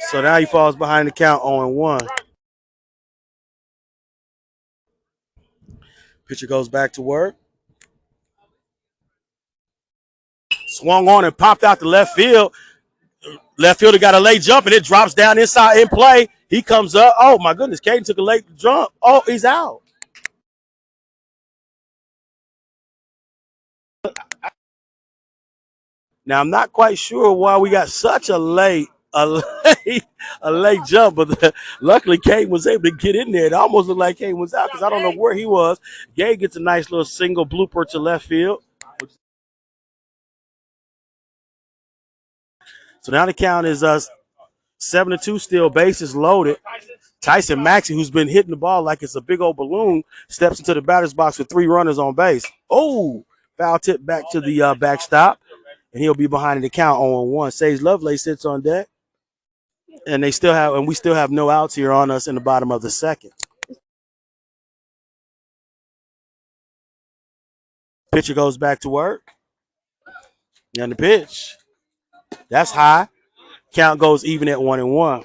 A: So now he falls behind the count 0-1. Pitcher goes back to work. Swung on and popped out to left field. Left fielder got a late jump and it drops down inside in play. He comes up. Oh my goodness, Caden took a late jump. Oh, he's out. Now I'm not quite sure why we got such a late jump, but luckily Caden was able to get in there. It almost looked like Caden was out because I don't know where he was. Gabe gets a nice little single blooper to left field. So now the count is 7-2, still bases loaded. Tyson Maxey, who's been hitting the ball like it's a big old balloon, steps into the batter's box with 3 runners on base. Oh, foul tip back to the backstop, and he'll be behind the count 0-1. Sage Lovelace sits on deck, and we still have no outs here on us in the bottom of the second. Pitcher goes back to work, and the pitch. That's high. Count goes even at 1-1.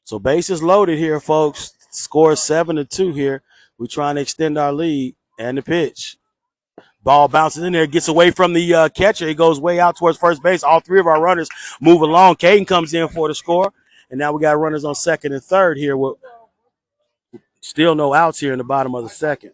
A: So bases loaded here, folks. Score 7-2 here. We're trying to extend our lead. And the pitch. Ball bounces in there, gets away from the catcher. It goes way out towards first base. All 3 of our runners move along. Caden comes in for the score. And now we got runners on second and third here with still no outs here in the bottom of the second.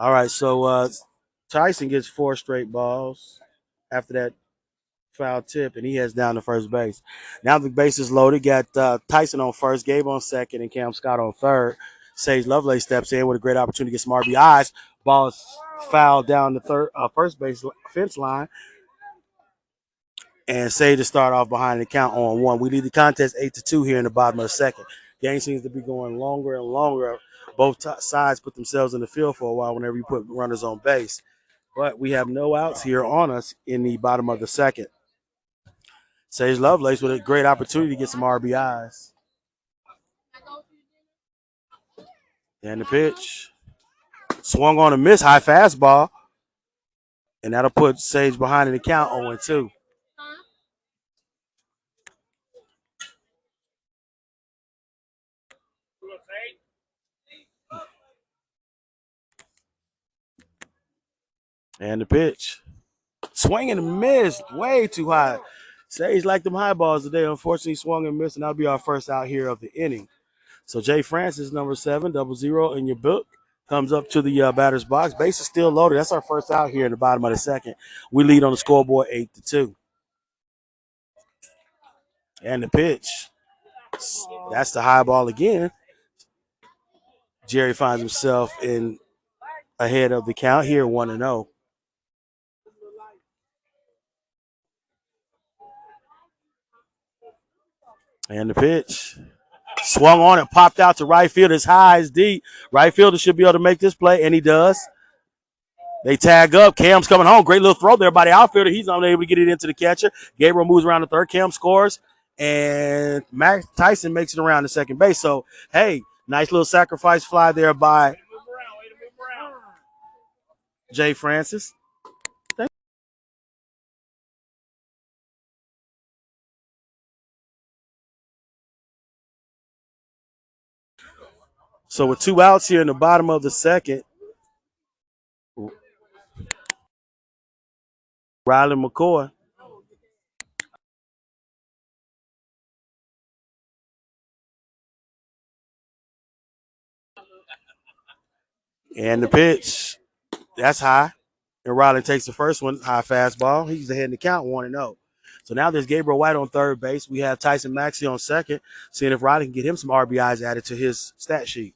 A: All right, so Tyson gets 4 straight balls after that foul tip, and he heads down to first base. Now the base is loaded. Got Tyson on first, Gabe on second, and Cam Scott on third. Sage Lovelace steps in with a great opportunity to get some RBIs. Ball is fouled down the first base fence line, and Sage to start off behind the count 0-1. We lead the contest 8-2 here in the bottom of the second. Game seems to be going longer and longer. Both sides put themselves in the field for a while whenever you put runners on base. But we have no outs here on us in the bottom of the second. Sage Lovelace with a great opportunity to get some RBIs. And the pitch. Swung on a miss, high fastball. And that'll put Sage behind in the count 0-2. And the pitch. Swing and a miss, way too high. Sage like them high balls today. Unfortunately, swung and missed, and that'll be our first out here of the inning. So Jay Francis, number 7, 00 in your book, comes up to the batter's box. Base is still loaded. That's our first out here in the bottom of the second. We lead on the scoreboard 8-2. And the pitch. That's the high ball again. Jerry finds himself in ahead of the count here, 1-0. And the pitch. Swung on and popped out to right field as high as deep. Right fielder should be able to make this play, and he does. They tag up. Cam's coming home. Great little throw there by the outfielder. He's not able to get it into the catcher. Gabriel moves around the third. Cam scores. And Max Tyson makes it around the second base. So, hey, nice little sacrifice fly there by Jay Francis. So with 2 outs here in the bottom of the second, Riley McCoy. And the pitch. That's high. And Riley takes the first one, high fastball. He's ahead in the count, 1-0. So now there's Gabriel White on third base. We have Tyson Maxey on second, seeing if Riley can get him some RBIs added to his stat sheet.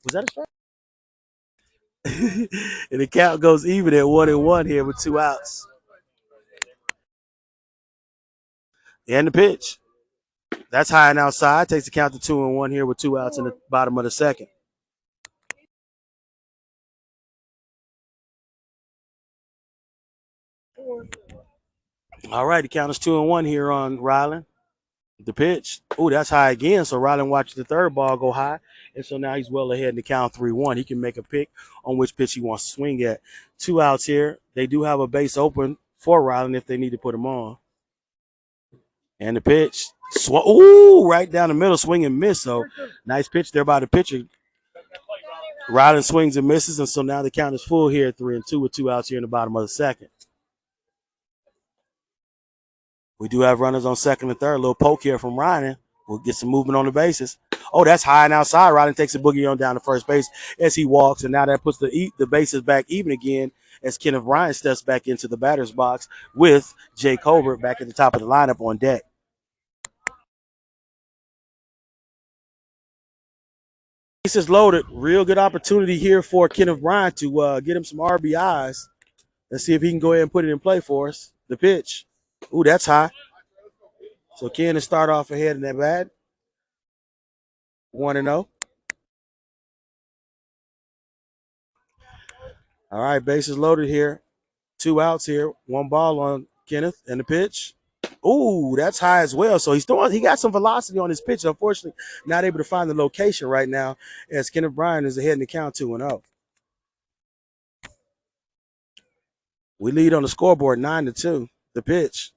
A: Was that a strike? And the count goes even at 1-1 here with 2 outs. And the pitch. That's high and outside. Takes the count to 2-1 here with 2 outs in the bottom of the second. All right, the count is 2-1 here on Rylan. The pitch. Oh, that's high again. So Rylan watches the third ball go high. And so now he's well ahead in the count 3-1. He can make a pick on which pitch he wants to swing at. 2 outs here. They do have a base open for Rylan if they need to put him on. And the pitch. Ooh, right down the middle, swing and miss. So nice pitch there by the pitcher. Rylan swings and misses. And so now the count is full here at 3-2 with 2 outs here in the bottom of the second. We do have runners on second and third. A little poke here from Ryan. We'll get some movement on the bases. Oh, that's high and outside. Ryan takes a boogie on down to first base as he walks, and now that puts the bases back even again as Kenneth Ryan steps back into the batter's box with Jay Colbert back at the top of the lineup on deck. Bases loaded. Real good opportunity here for Kenneth Ryan to get him some RBIs. Let's see if he can go ahead and put it in play for us. The pitch. Ooh, that's high. So Ken to start off ahead in that bat. 1-0. All right, bases loaded here. 2 outs here. 1 ball on Kenneth and the pitch. Ooh, that's high as well. So he got some velocity on his pitch. Unfortunately, not able to find the location right now as Kenneth Bryan is ahead in the count 2-0. We lead on the scoreboard 9-2. The pitch.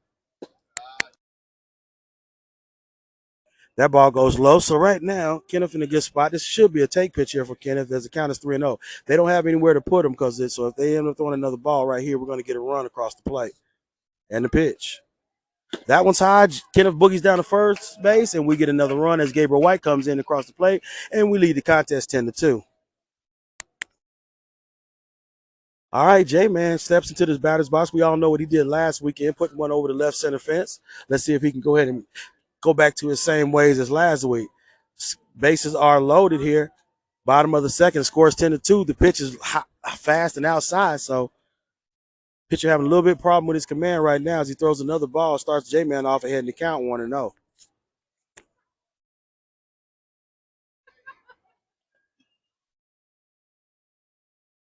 A: That ball goes low. So right now, Kenneth in a good spot. This should be a take pitch here for Kenneth as the count is 3-0. They don't have anywhere to put him so if they end up throwing another ball right here, we're going to get a run across the plate. And the pitch. That one's high. Kenneth boogies down to first base, and we get another run as Gabriel White comes in across the plate, and we lead the contest 10-2. All right, J-Man steps into this batter's box. We all know what he did last weekend, putting one over the left center fence. Let's see if he can go ahead and go back to his same ways as last week. Bases are loaded here. Bottom of the second, scores 10-2. The pitch is fast and outside, so pitcher having a little bit of problem with his command right now as he throws another ball, starts J-Man off ahead in the count 1-0.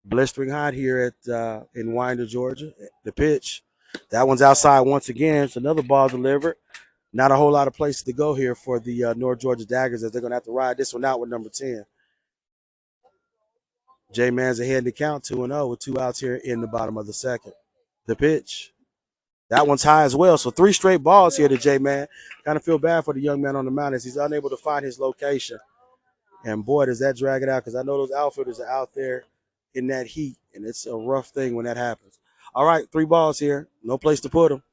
A: Blistering hot here at in Winder, Georgia. The pitch. That one's outside once again. It's another ball delivered. Not a whole lot of places to go here for the North Georgia Daggers as they're going to have to ride this one out with number 10. J-Man's ahead in the count 2-0 with 2 outs here in the bottom of the second. The pitch. That one's high as well. So 3 straight balls here to J-Man. Kind of feel bad for the young man on the mound as he's unable to find his location. And boy, does that drag it out because I know those outfielders are out there in that heat, and it's a rough thing when that happens. All right, 3 balls here. No place to put him.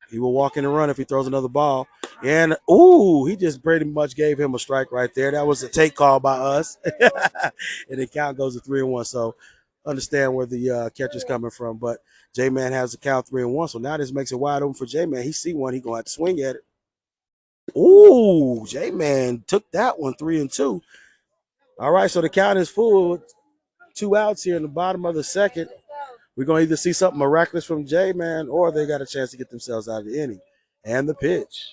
A: He will walk in and run if he throws another ball. And, ooh, he just pretty much gave him a strike right there. That was a take call by us. And the count goes to 3-1. So understand where the catcher's coming from. But J-Man has the count 3-1. So now this makes it wide open for J-Man. He see one. He going to have to swing at it. Ooh, J-Man took that one 3-2. All right, so the count is full. 2 outs here in the bottom of the second. We're going to either see something miraculous from J-Man or they got a chance to get themselves out of the inning. And the pitch.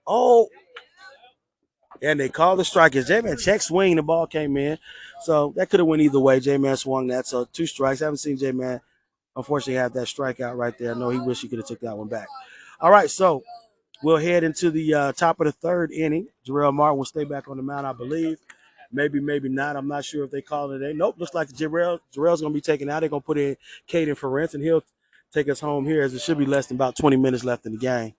A: Oh, and they called the strike. As J-Man check swing, the ball came in. So that could have went either way. J-Man swung that. So 2 strikes. I haven't seen J-Man, unfortunately, have that strikeout right there. No, he wish he could have took that one back. All right, so we'll head into the top of the 3rd inning. Jarrell Martin will stay back on the mound, I believe. Maybe, maybe not. I'm not sure if they call it today. Nope, looks like Jarrell's going to be taken out. They're going to put in Caden Ferentz, and he'll take us home here as it should be less than about 20 minutes left in the game.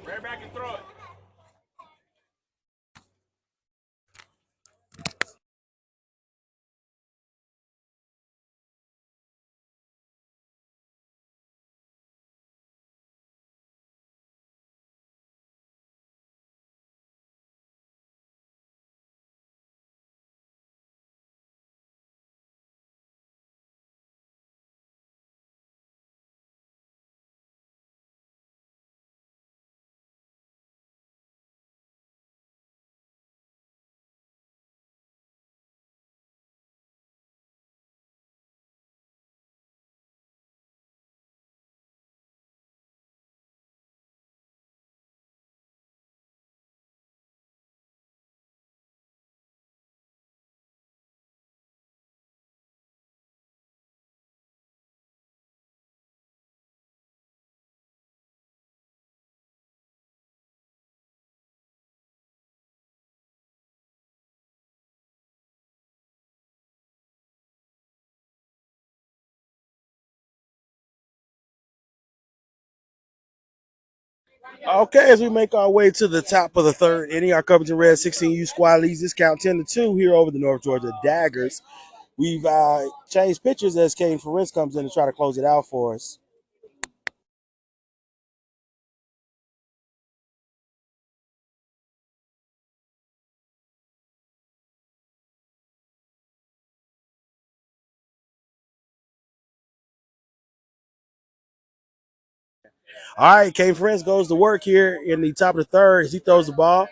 A: Right back and throw it. Okay, as we make our way to the top of the 3rd inning, our Covington Reds 16U squad leads this count 10-2 here over the North Georgia Daggers. We've changed pitchers as Caden Ferentz comes in to try to close it out for us. All right, Caden Ferentz goes to work here in the top of the 3rd as he throws the ball.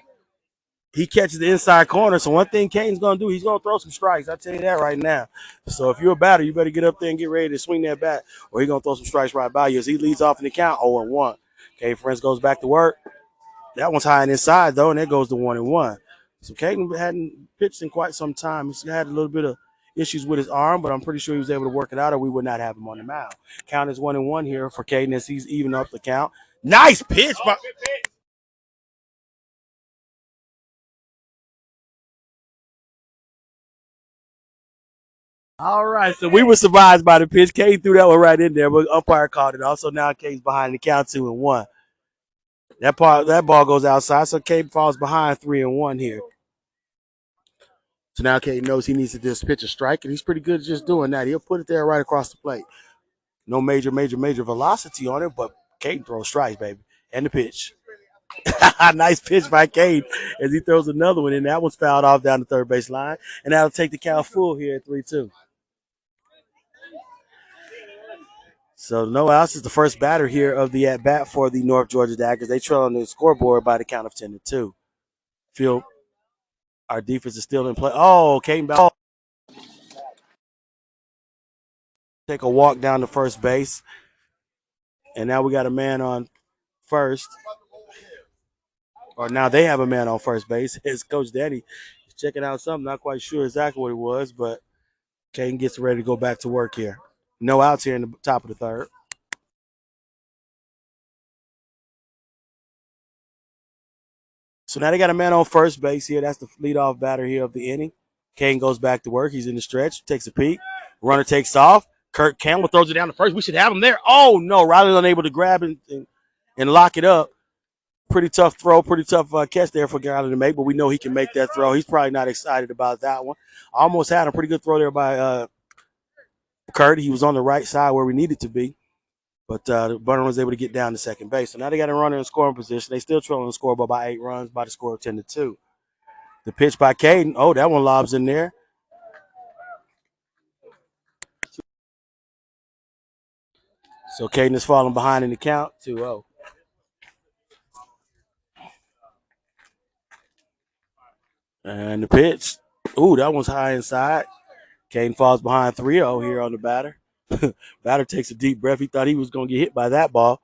A: He catches the inside corner. So one thing Caden's going to do, he's going to throw some strikes. I tell you that right now. So if you're a batter, you better get up there and get ready to swing that bat, or he's going to throw some strikes right by you as he leads off in the count 0-1. Caden Ferentz goes back to work. That one's high and inside, though, and there goes the 1-1. So Caden hadn't pitched in quite some time. He's had a little bit of issues with his arm, but I'm pretty sure he was able to work it out, or we would not have him on the mound. Count is 1-1 here for Caden as he's even up the count. Nice pitch. All right, so we were surprised by the pitch. Caden threw that one right in there, but umpire called it. Also, now Caden's behind the count 2-1. That ball goes outside, so Caden falls behind 3-1 here. So now Caden knows he needs to just pitch a strike, and he's pretty good at just doing that. He'll put it there right across the plate. No major velocity on it, but Caden throws strikes, baby. And the pitch. Nice pitch by Cade as he throws another one, and that one's fouled off down the third base line. And that'll take the count full here at 3-2. So no outs is the first batter here of the at bat for the North Georgia Daggers. They trail on the scoreboard by the count of 10-2. Feel our defense is still in play. Oh, Caden Bell take a walk down to first base, and now we got a man on first. Or now they have a man on first base. It's Coach Danny is checking out something. Not quite sure exactly what it was, but Caden gets ready to go back to work here. No outs here in the top of the third. So now they got a man on first base here. That's the leadoff batter here of the inning. Caden goes back to work. He's in the stretch, takes a peek. Runner takes off. Kurt Campbell throws it down to first. We should have him there. Oh, no. Riley's unable to grab it and lock it up. Pretty tough throw, pretty tough catch there for Riley to make, but we know he can make that throw. He's probably not excited about that one. Almost had a pretty good throw there by Kurt. He was on the right side where we needed to be. But Burner was able to get down to second base. So now they got a runner in scoring position. They still trailing the scoreboard by 8 runs by the score of 10-2. The pitch by Caden. Oh, that one lobs in there. So Caden is falling behind in the count, 2-0. And the pitch. Ooh, that one's high inside. Caden falls behind 3-0 here on the batter. Batter takes a deep breath. He thought he was going to get hit by that ball.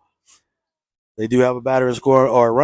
A: They do have a batter in score or a runner.